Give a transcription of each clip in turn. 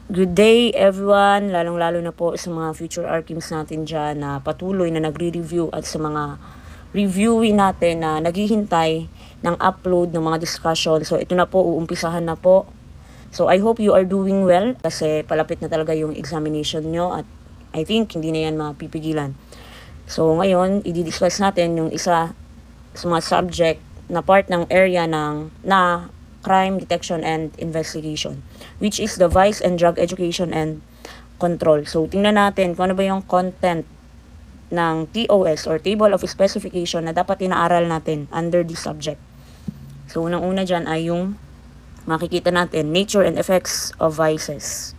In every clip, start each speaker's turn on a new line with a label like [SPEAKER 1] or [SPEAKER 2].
[SPEAKER 1] Good day everyone, lalong-lalo na po sa mga future archives natin dyan na patuloy na nagre-review at sa mga reviewing natin na naghihintay ng upload ng mga discussion. So ito na po, uumpisahan na po. So I hope you are doing well kasi palapit na talaga yung examination nyo at I think hindi na yan mapipigilan. So ngayon, i-discuss natin yung isa sa mga subject na part ng area na crime detection and investigation, which is the vice and drug education and control. So tingnan natin kung ano ba yung content ng TOS or Table of Specification na dapat inaaral natin under this subject. So unang-una dyan ay yung makikita natin, nature and effects of vices.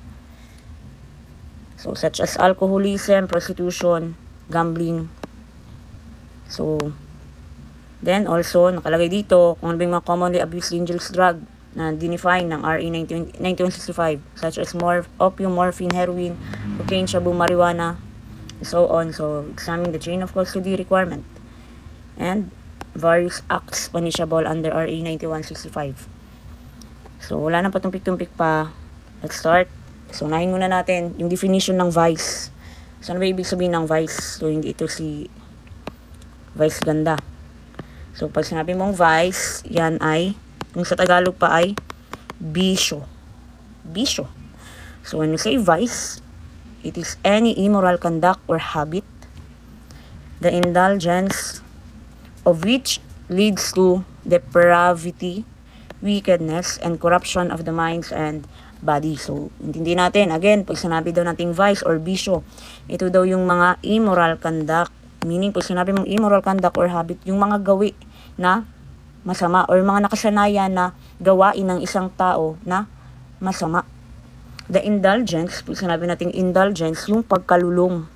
[SPEAKER 1] So such as alcoholism, prostitution, gambling. So then also, nakalagay dito kung ano ba yung mga commonly abused dangerous drug na dinefine ng RA 9165 such as opium, morphine, heroin, cocaine, shabu, marijuana, so on. So, examine the chain of custody requirement and various acts punishable under RA 9165. So, wala nang patumpik-tumpik pa. Let's start. So, unahin muna natin yung definition ng vice. So, ano ba ibig sabihin ng vice? So, hindi ito si vice ganda. So, pag sinabi mong vice, yan ay, kung sa Tagalog pa ay, bisyo. Bisyo. So, when we say vice, it is any immoral conduct or habit, the indulgence of which leads to depravity, wickedness, and corruption of the minds and body. So, intindi natin, again, pag sinabi daw nating vice or bisyo, ito daw yung mga immoral conduct. Meaning, pag sinabi mong immoral conduct or habit, yung mga gawi na masama or mga nakasanayan na gawain ng isang tao na masama. The indulgence, pag sinabi nating indulgence, yung pagkalulong.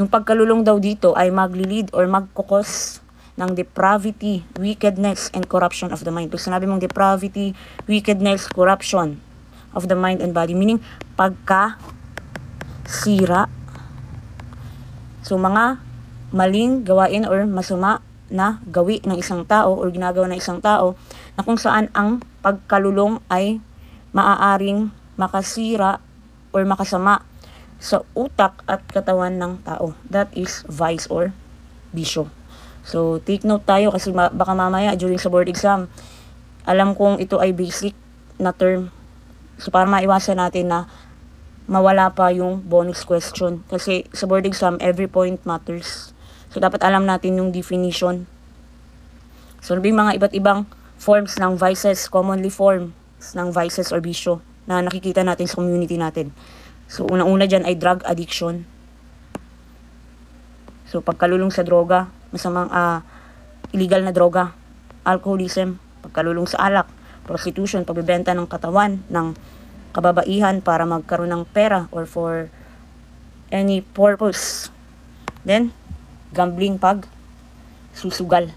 [SPEAKER 1] Yung pagkalulong daw dito ay maglilid or magkukos ng depravity, wickedness, and corruption of the mind. Pag sinabi mong depravity, wickedness, corruption of the mind and body, meaning pagkasira. So, mga maling gawain or masama na gawi ng isang tao or ginagawa ng isang tao na kung saan ang pagkalulong ay maaaring makasira or makasama sa utak at katawan ng tao. That is vice or bisyo. So, take note tayo kasi baka mamaya during sa board exam, alam kong ito ay basic na term. So, para maiwasan natin na mawala pa yung bonus question. Kasi sa board exam, every point matters. So, dapat alam natin yung definition. So, ano ba yung mga iba't ibang forms ng vices, commonly forms ng vices or bisyo na nakikita natin sa community natin. So, unang-una dyan ay drug addiction. So, pagkalulong sa droga, masamang illegal na droga, alcoholism, pagkalulong sa alak, prostitution, pagbebenta ng katawan, ng kababaihan para magkaroon ng pera or for any purpose. Then, gambling, pag susugal.